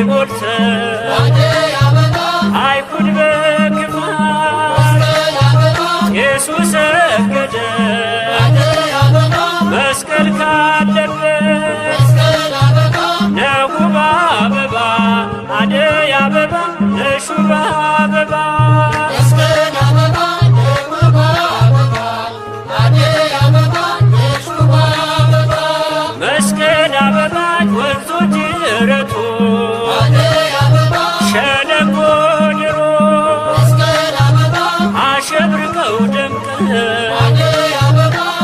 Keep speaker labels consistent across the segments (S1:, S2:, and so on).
S1: ሞልተው አይሁድ በክፋት ቄሱ ሰገደ መስቀል ካለበት ነው በአበባ አደይ አበባ ነሹ በአበባ መስቀል አበባ ወንዙ ጅረቱ ሸለቆ ድሮ አሸብርቀው ደምቀው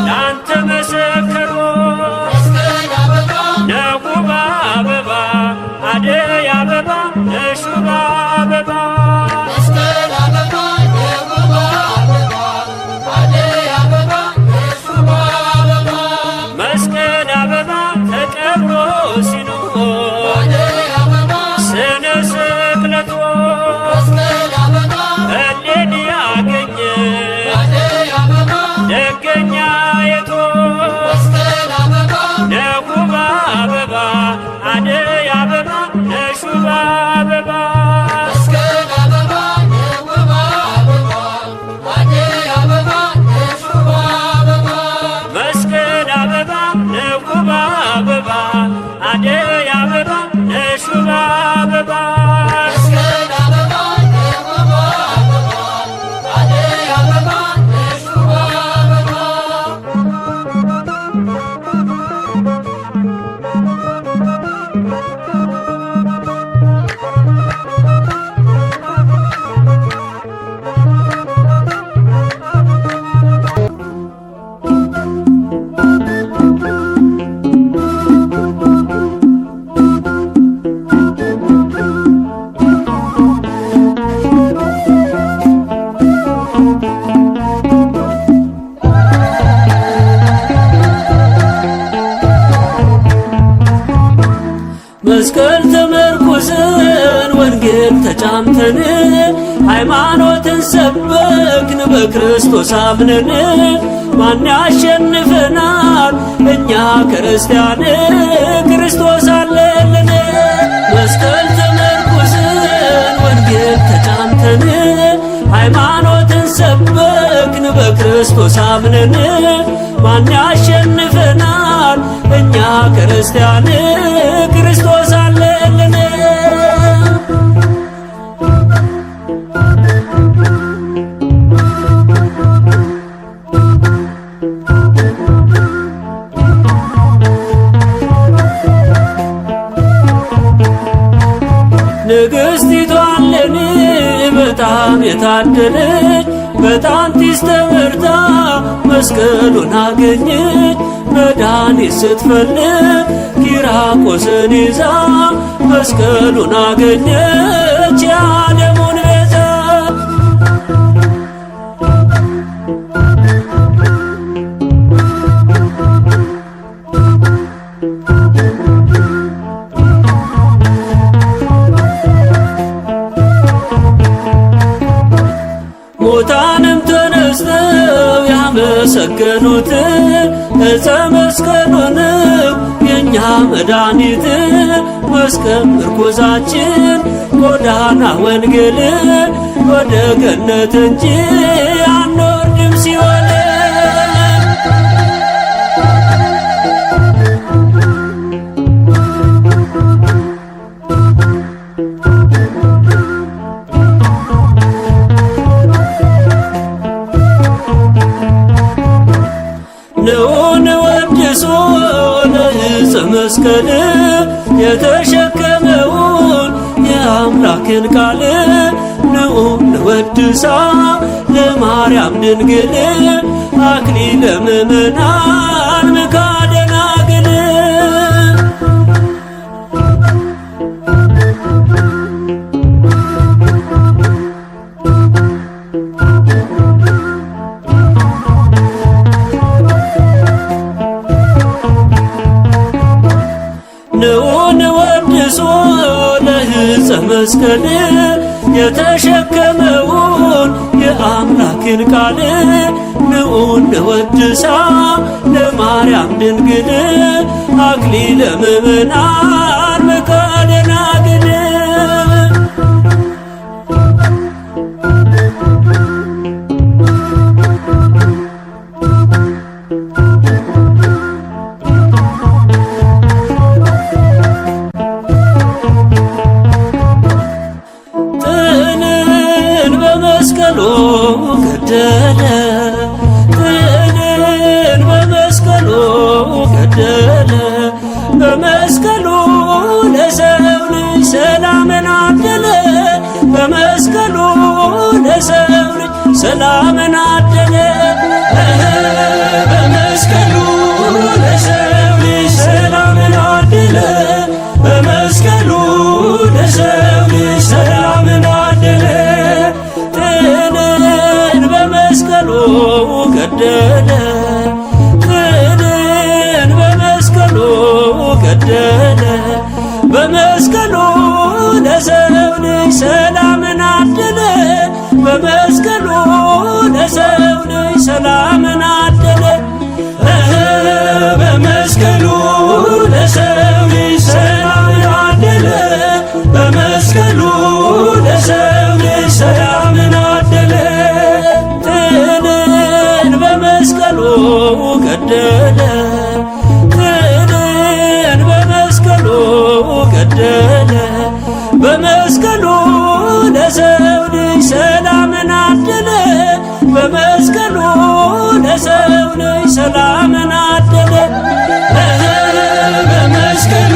S1: ላንተ መሰከሩ ነው በአበባ አደይ አበባ ነሹ በአበባ መስቀል አበባ ተቀብሮ ሲኖር ስነ ስቅለቱ እሌኒ ያገኘ ደገኛ የቶ ነው በአበባ አደይ አበባ ነሹ በአበባ መስቀል አበባ ነው በአበባ አደይ አበባ ነሹ በአበባ መስቀል ተመርኩዘን ወንጌል ተጫምተን ሃይማኖትን ሰበክን በክርስቶስ አምነን ማን ያሸንፈናል እኛ ክርስቲያን ክርስቶስ አለልን። መስቀል ተመርኩዘን ወንጌል ተጫምተን ሃይማኖትን ሰበክን በክርስቶስ አምነን ማን ያሸንፈናል እኛ ክርስቲያን ክርስቶስ አለልን። ንግሥቲቷን ለኔ በጣም የታደለች በጣንቲስ ተመርታ መስቀሉን አገኘች። መድኃኒት ስትፈልግ ኪራቆስን ይዛ መስቀሉን አገኘች የዓለሙን ቤዛ። ሙታንም ተነስተው ያመሰገኑት ዕፀ መስቀሉንም የእኛ መድኃኒት መስቀል ምርኩዛችን ጎዳና ወንጌል ወደ ገነት እንጂ አንወርድም ሲኦል። ንዑን ወድሶ ለዕፀ መስቀል የተሸከመውን የአምላክን ቃል ንዑን ወድሳ ለማርያም ድንግል አክሊለ ምእመናን ምካደ ናግል። ንዑን ወድሶ ለዕፀ መስቀል የተሸከመውን የአምላክን ቃል ንዑን ወድሳ ለማርያም ድንግል አክሊለ ምእመናን ምካደ ናግል። በመስቀሉ ገደለ በመስቀሉ ለሰው ልጅ ሰላምን አደለ በመስቀሉ ለሰው ልጅ ሰላምን አደለ በመስቀሉ ለሰው ልጅ ሰላምን አደለ በመስቀሉ ለሰው ልጅ ሰላምን አደለ ጥልን በመስቀሉ ገደለ ጥልን በመስቀሉ ገደለ በመስቀሉ ለሰው ልጅ ሰላምን አደለ በመስቀሉ ለሰው ልጅ ሰላምን አደለ በመስቀሉ ለሰው ልጅ ሰላምን አደለ በመስቀሉ ለሰው ልጅ ሰላምን አደለ ጥልን በመስቀሉ ገደለ ጥልን በመስቀሉ ገደለ በመስቀሉ ለሰው ልጅ ሰላምን አደለ በመስቀሉ ለሰው ልጅ ሰላምን አደለ በመስቀሉ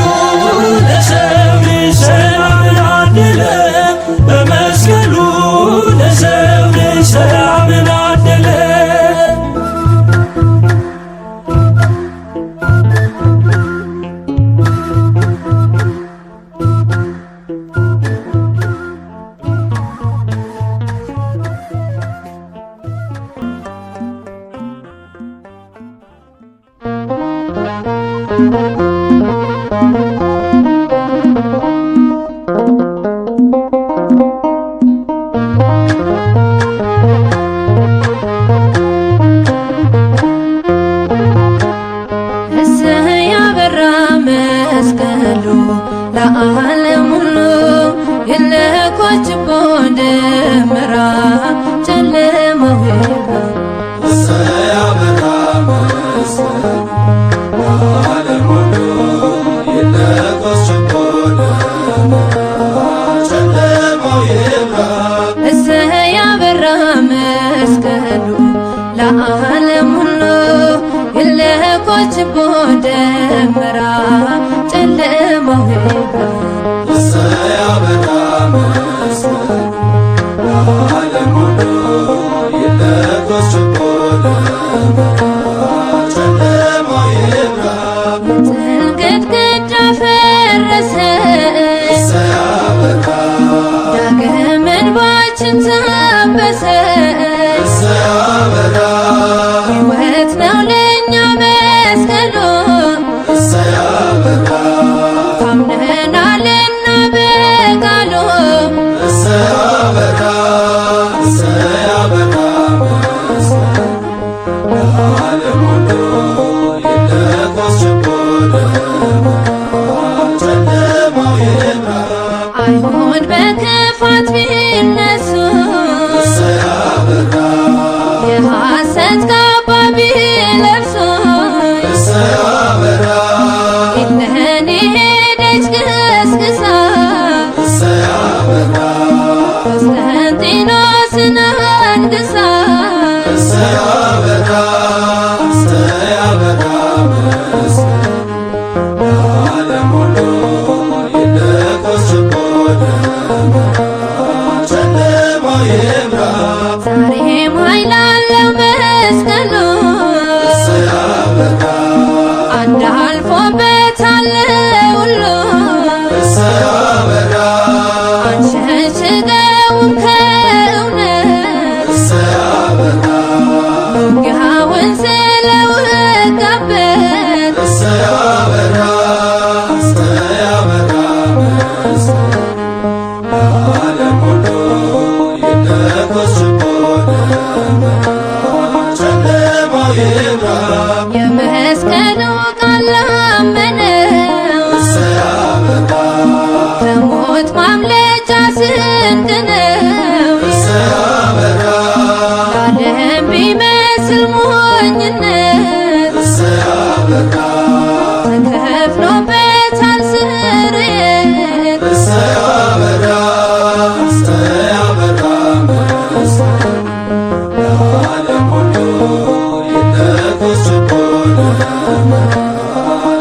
S1: ለሰው ልጅ ሰላምን አደለ በመስቀሉ ለሰው ልጅ ሰላምን አደለ
S2: ለዓለም ሁሉ የለኮችቦ ደመራ ጨለማው ይብራ
S3: እሰይ አበራ መስቀሉ ለዓለም ሁሉ የለኮችቦ ደመራ ጨለማው ይብራ
S2: እሰይ አበራ መስቀሉ ለዓለም ሁሉ የለኮችቦ ደመራ ጨለማው ይብራ
S3: እሰይ አበራ መስቀሉ ለዓለም ሁሉ የለኮችቦ ደመራ ጨለማው ይብራ
S2: ጥል ግድግዳ ፈረሰ
S3: እሰይ አበራ
S2: ዳግም እንባችን ታበሰ
S3: እሰይ አበራ
S2: ሕይወት ነው ለእኛ መስቀሉ
S3: እሰይ አበራ
S2: ታምነናልና በቃሉ
S3: እሰይ አበራ እሰይ አበራ መስቀሉ ለዓለም ሁሉ የለኮችቦ ደመራ ጨለማው ይብራ
S2: አይሁድ በክፋት ቢነሱ
S3: እሰይ አበራ
S2: የሐሰት ካባ ቢለብሱ
S3: እሰይ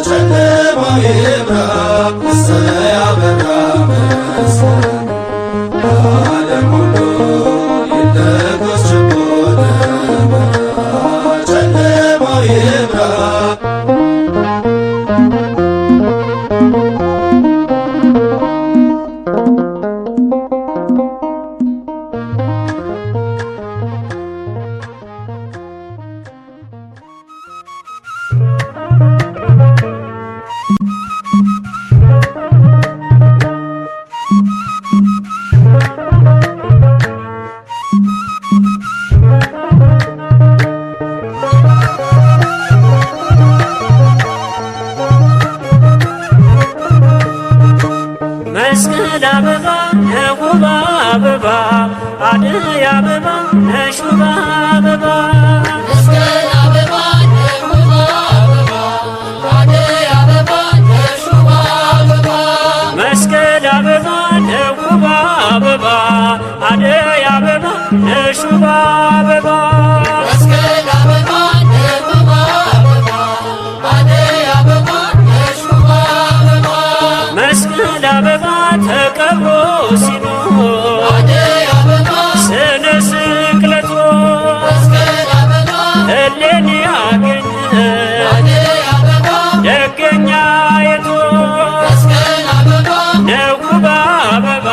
S3: ጨለማው ይብራ እሰይ አበራ መስቀል ለዓለም ሁሉ ይለኮስ ችቦ ጨለማው ይብራ
S1: መስቀል አበባ የውብ አበባ አደይ አበባ የሹባ አበባ
S2: መስቀል አበባ የውብ አበባ አደይ አበባ የሹባ አበባ
S1: መስቀል አበባ የውብ አበባ አደይ አበባ የሹባ አበባ
S2: መስቀል አበባ የውብ አበባ አደይ አበባ የሹባ አበባ
S1: መስቀል አበባ ተቀብሮ ሲኖር
S2: አደይ አበባ
S1: ስነ ስቅለቱ
S2: መስቀል አበባ
S1: እሌኒ ያገኘ
S2: አደይ አበባ
S1: ደገኛ የቶ
S2: መስቀል አበባ
S1: የውብ አበባ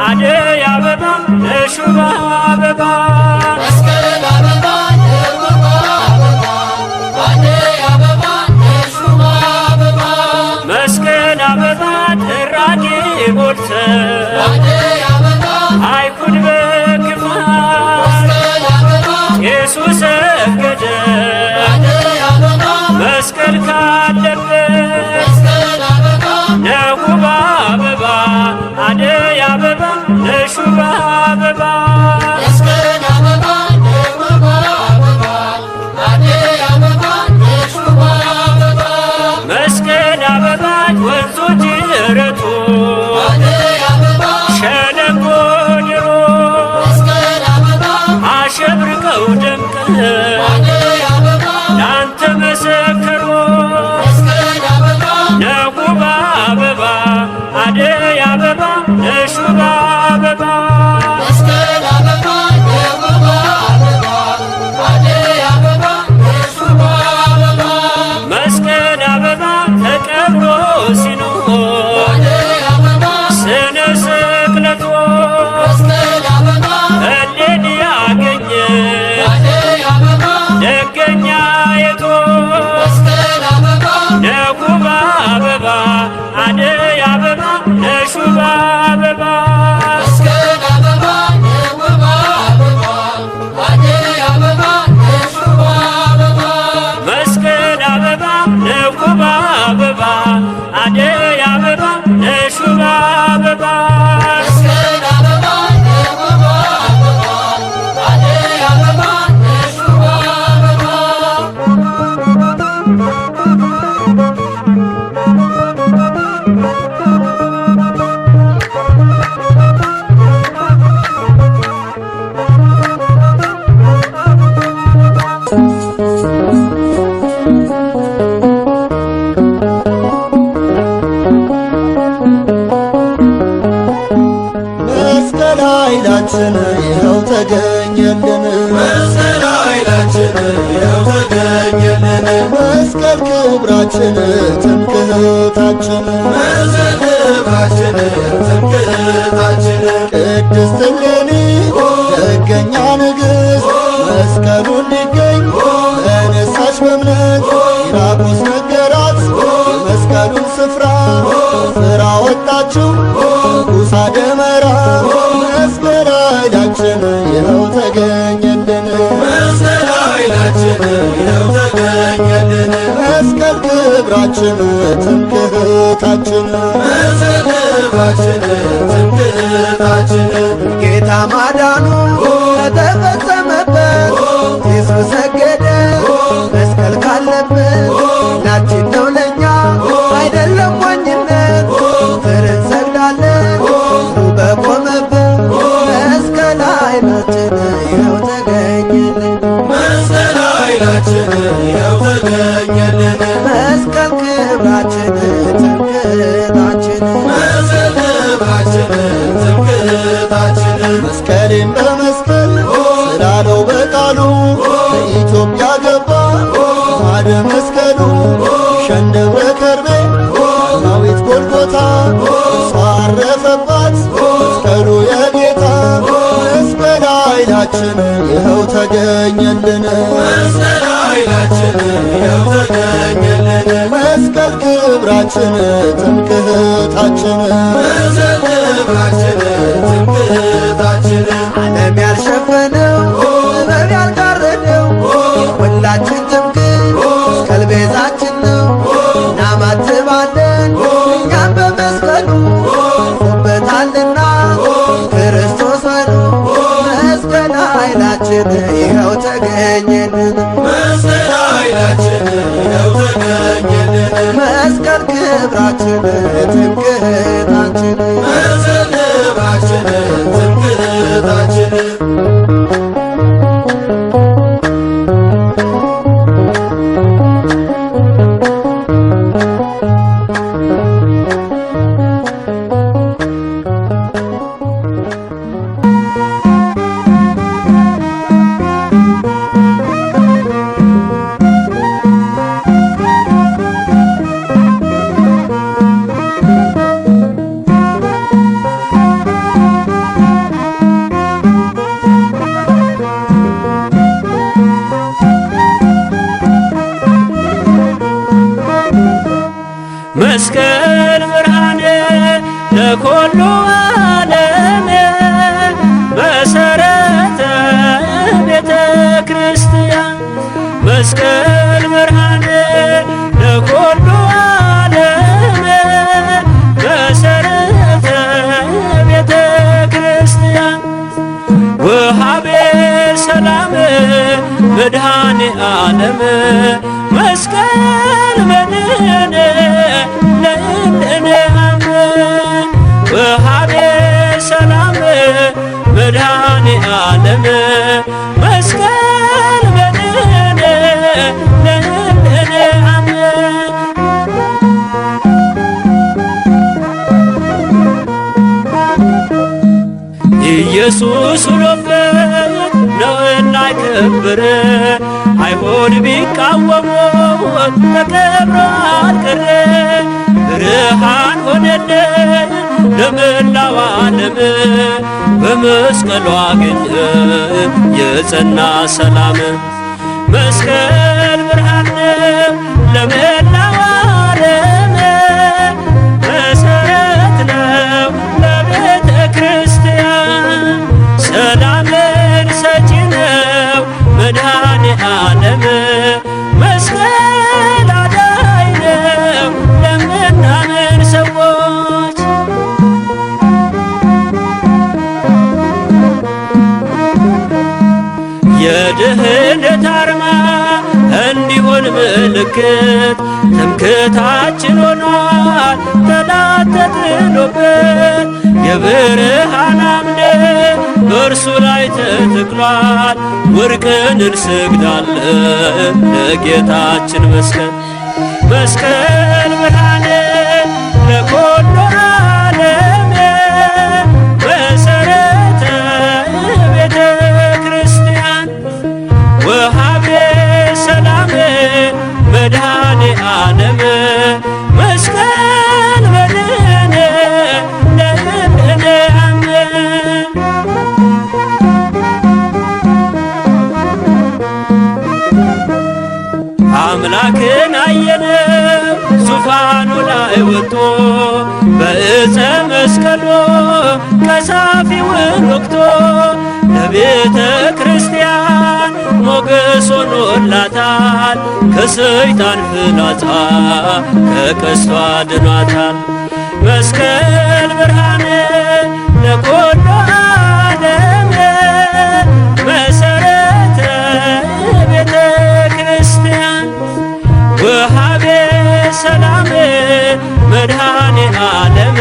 S1: አደይ አበባ የሹባ አበባ
S2: መስቀል አበባ የውብ አበባ አደይ አበባ የሹባ አበባ
S1: መስቀል አበባ ጥራጌ ጎልተ
S2: አደይ አበባ
S1: አይሁድ በክፋት
S2: መስቀል አበባ
S1: ኢየሱስ ሰገደ
S2: አደይ አበባ
S1: መስቀል ካለበት
S2: መስቀል አበባ
S1: የውብ አበባ አደይ አበባ የሹባ አበባ
S2: መስቀል አበባ የውብ አበባ አደይ አበባ የሹባ አበባ
S1: መስቀል አበባ ወንዞች ጅረቱ
S2: አደይ አበባ
S1: ሸለቆ ድሮ
S2: መስቀል አበባ
S1: አሸብርቀው ደምቀው
S2: አደይ አበባ
S1: ላንተ መሰከሩ
S2: መስቀል አበባ
S1: የውብ አበባ አደይ አበባ የሹባ አበባ
S2: መስቀል አበባ የውብ አበባ አደይ አበባ የሹባ አበባ
S1: መስቀል አበባ ተቀብሮ ሲኖር
S2: አደይ አበባ
S1: ስነ ስቅለቱ
S2: መስቀል አበባ
S1: እሌኒ ያገኘ
S2: አደይ አበባ
S1: ደገኛ የቶ
S2: መስቀል አበባ
S1: የውብ አበባ አደይ አበባ የሹባ አበባ
S2: መስቀል አበባ የውብ አበባ አደይ አበባ የሹባ አበባ
S1: መስቀል አበባ የውብ አበባ አደይ አበባ የሹባ አበባ
S2: መስቀል አበባ የውብ አበባ አደይ አበባ የሹባ አበባ
S3: መስቀል ኃይላችን ይኸው ተገኘልን መስቀል ኃይላችን ይኸው ተገኘልን መስቀል ክብራችን ትምክህታችን መስቀል ክብራችን ትምክህታችን ቅድስት እሌኒ ደገኛ ንግሥት መስቀሉ እንዲገኝ ተነሳች በእምነት ቂራቆስ ነገራት የመስቀሉን ስፍራ ስራ ወጣችው ንጉሣ ደመራ መስቀል ኃይላችን ይኸው ተገኘልን መስቀል ኃይላችን ይኸው ተገኘልን መስቀል ክብራችን ትምክህታችን መስቀል ክብራችን ትምክህታችን ጌታ ማዳኑ ከተፈጸመበት ኢየሱስ ሰገደ መስቀል ካለበት ናችን ነው ለኛ አይደለም ሞኝነት ፍርን ሰግዳለን በቆመበት መስቀል ኃይላችን ይኸው ተገኘልን መስቀል ኃይላችን ይኸው ተገኘልን መስቀል ክብራችን ትምክህታችን መስቀሌን በመስቀል ስላለው በቃሉ ከኢትዮጵያ ገባ ማደ መስቀሉ ሸንደብረ ከርቤ ዳዊት ጎልጎታ እርሷ አረፈባት መስቀሉ የጌታ መስቀል ኃይላችን ይኸው ተገኘልን መስቀል ክብራችን ትምክህታችን ዓለም ያልሸፈነው ጥበብ ያልጋረደው የሁላችን ትምክህት መስቀል ቤዛችን ነው። እናማትባለን እኛም በመስቀሉ አልፎበታልና ክርስቶስ በሉ መስቀል ኃይላችን ይኸው ተገኘልን መስቀል ክብራችን ትምክህታችን
S1: መስቀል ብርሃነ ለኩሉ ዓለም መሰረተ ቤተ ክርስቲያን መስቀል ብርሃነ ለኩሉ ዓለም መሰረተ ቤተ ክርስቲያን ወሃቤ ሰላም መድኃኔ ዓለም መስቀል መድኃኔ ወሃቤ ሰላም መድኃኔ ዓለም መስቀል መድኃኔ ለእንደኔ አምን ኢየሱስ ውሎበት ነውና የከበረ አይሁድ ቢቃወሙት ተከብሮ አልቀረ ብርሃን ሆነልን ለመላው ዓለም በመስቀሉ አገኘ የጸና ሰላም መስቀል ብርሃን ለመላው ዓለም መሰረት ነው ለቤተ ክርስቲያን ሰላምን ሰጪ ነው መድኃኔ ዓለም መስቀል አዳኝ ነው ለምናምን ሰዎች የድህነት አርማ እንዲሆን ምልክት ትምክህታችን ሆኗል ጠላት ተጥሎበት የብርሃን አምድ በእርሱ ላይ ተተክሏል ወርቅን እንሰግዳለን ለጌታችን መስቀል መስቀል ብርሃነ ለኩሉ ዓለም መሰረተ ቤተ ክርስቲያን ወሃቤ ሰላም መድኃኔ ዓለም መስቀል መድኃኔ ለእንደኔ አምን። አምላክን አየነው ዙፋኑ ላይ ወጥቶ በዕፀ መስቀሉ ቀሳፊውን ወግቶ ለቤተ ክርስቲያን ሞገስ ሆኖላታል ከሰይጣን ፍላጻ ከቀስቷ ድኗታል መስቀል ብርሃነ ለኩሉ ዓለም መሰረተ ቤተ ክርስቲያን ወሃቤ ሰላም መድኃኔ ዓለም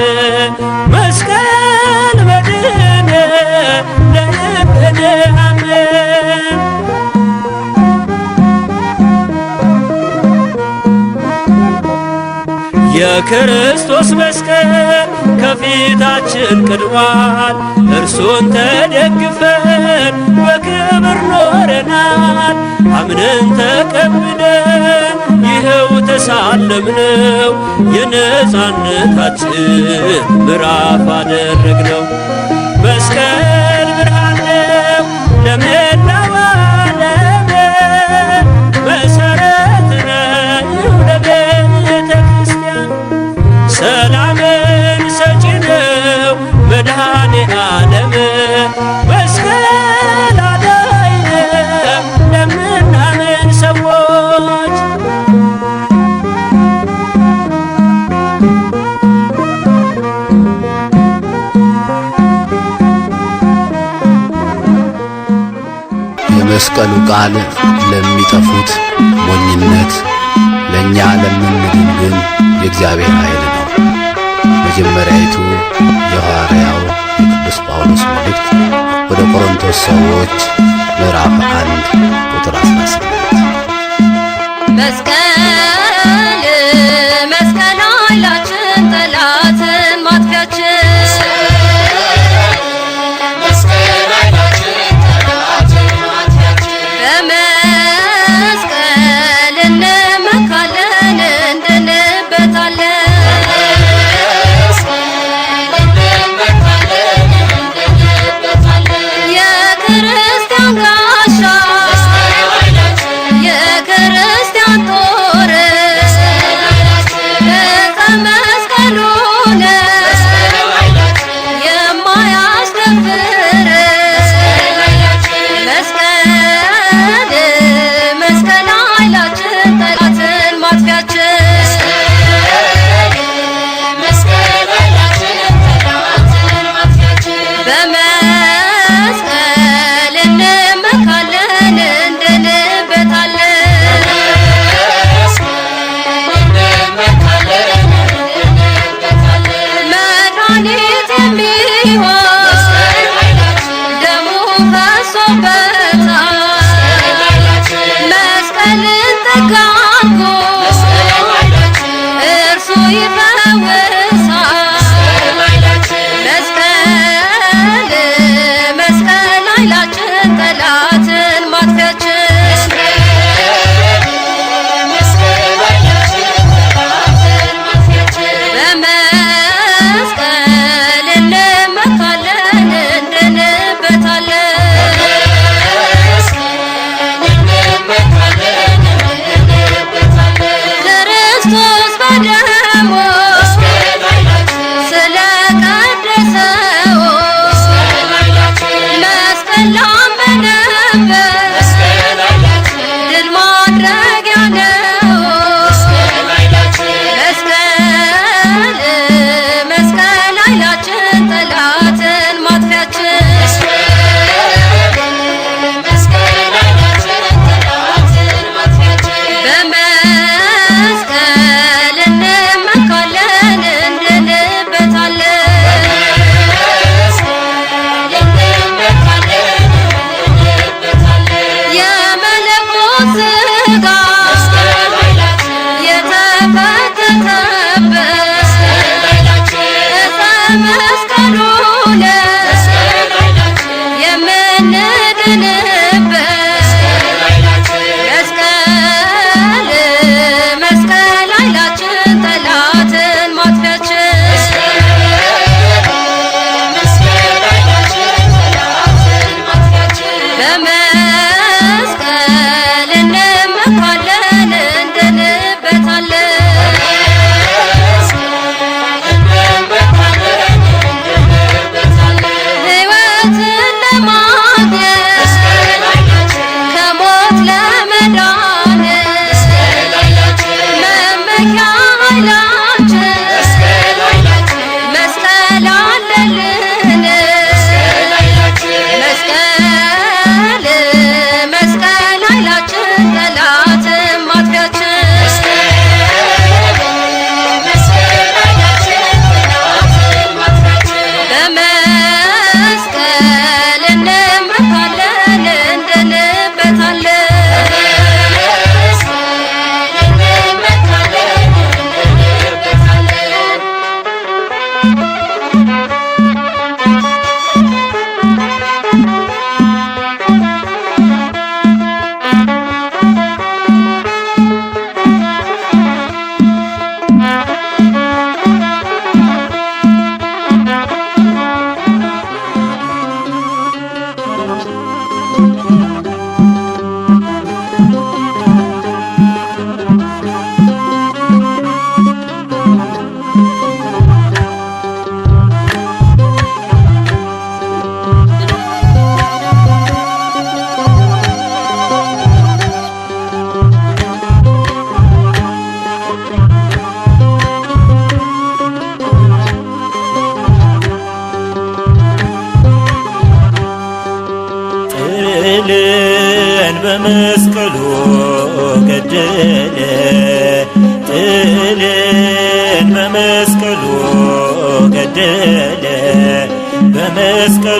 S1: መስቀል መድኃኔ ለእንደኔ አምን የክርስቶስ መስቀል ከፊታችን ቀድሟል። እርሱን ተደግፈን በክብር ኖረናል። አምነን ተቀብለን ይኸው ተሳለምነው። የነፃነታችን ምዕራፍ አደረግነው። መስቀል ብርሃን ነው ለመላው ዓለም፣ መሠረት ነው ለቤተ ክርስቲያን። ሰላምን ሰጪ ነው መድኃኔ ዓለም። መስቀል አዳኝ ነው ለምናምን ሰዎች።
S4: የመስቀሉ ቃል ለሚጠፉት ሞኝነት፣ ለእኛ ለምንድን ግን የእግዚአብሔር ኃይል ነው። መጀመሪያይቱ የሐዋርያው የቅዱስ ጳውሎስ መልእክት ወደ ቆሮንቶስ ሰዎች ምዕራፍ 1 ቁጥር 18
S5: መስቀል መስቀል ኃይላችን ጠላትን ማጥፊያችን በመስቀል እንመካለን እንድንበታለን። የክርስቲያን ጋሻ የክርስቲያን ጦር ዕፀ መስቀሉ ነው የማያስደፍር። መስቀል መስቀል ኃይላችን ጠላትን ማጥፊያችን በመስቀል እንመካለን እንድንበታለን። መድኃኒት የሚሆን ደሙ ፈሶበታል። መስቀልን ተጋርጎ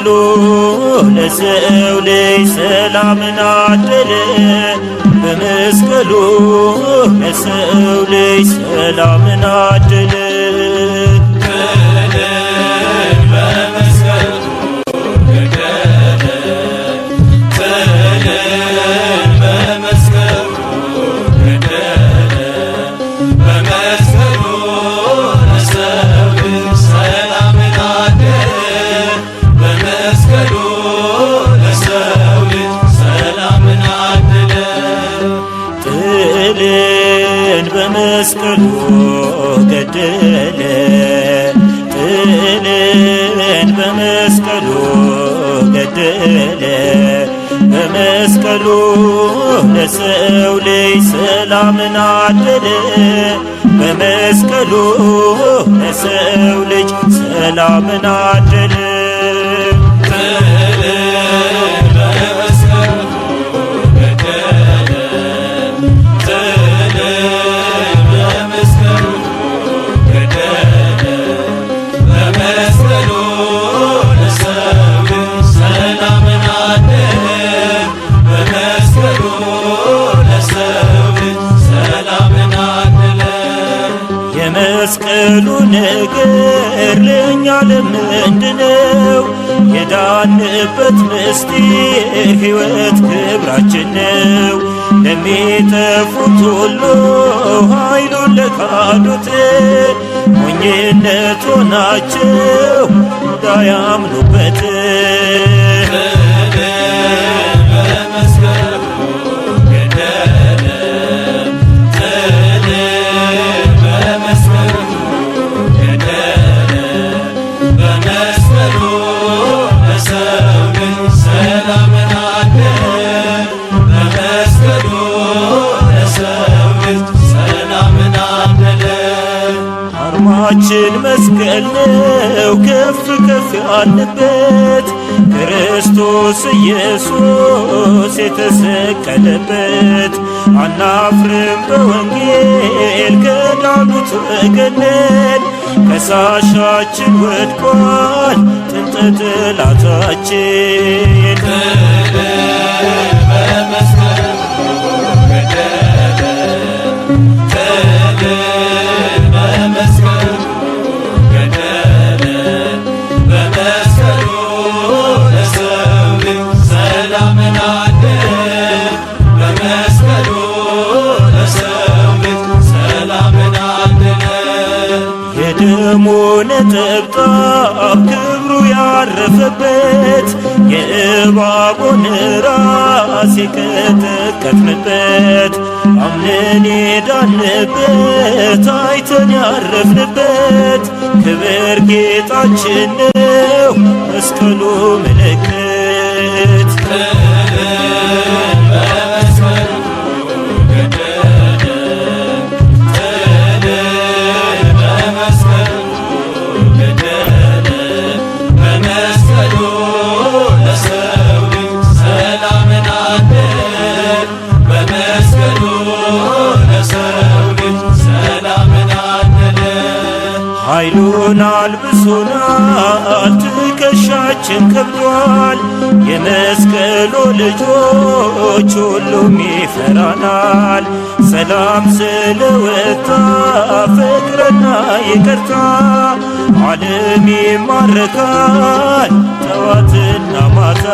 S1: በመስቀሉ ለሰው ልጅ ሰላምን አደለ። በመስቀሉ ለሰው ልጅ ሰላምን አደለ። በመስቀሉ ገደለ። ጥልን በመስቀሉ ገደለ። በመስቀሉ ለሰው ልጅ ሰላምን አደለ። በመስቀሉ ለሰው ልጅ ሰላምን አደለ። የመስቀሉ ነገር ለእኛ ለምንድነው? የዳንበት ምስጢር ሕይወት ክብራችን ነው። ለሚጠፉት ሁሉ ኃይሉን ለካዱት ሞኝነት ሆናቸው እንዳያምኑበት። አርማችን መስቀል ነው ከፍ ከፍ ያልንበት፣ ክርስቶስ ኢየሱስ የተሰቀለበት። አናፍርም በወንጌል ከዳኑት ወገነን፣ ከሳሻችን ወድቋል ጥንተ ጠላታችን። የደሙ ነጠብጣብ ክብሩ ያረፈበት፣ የእባቡን ራስ የቀጠቀጥንበት፣ አምነን የዳንበት አይተን ያረፍንበት፣ ክብር ጌጣችን ነው መስቀሉ ምልክት። ኃይሉን አልብሶናል ትከሻችን ከብዷል። የመስቀሉ ልጆች ሁሉም ይፈራናል። ሰላም ስለወጣ ፍቅርና ይቅርታ ዓለም ይማረካል ጠዋትና ማታ።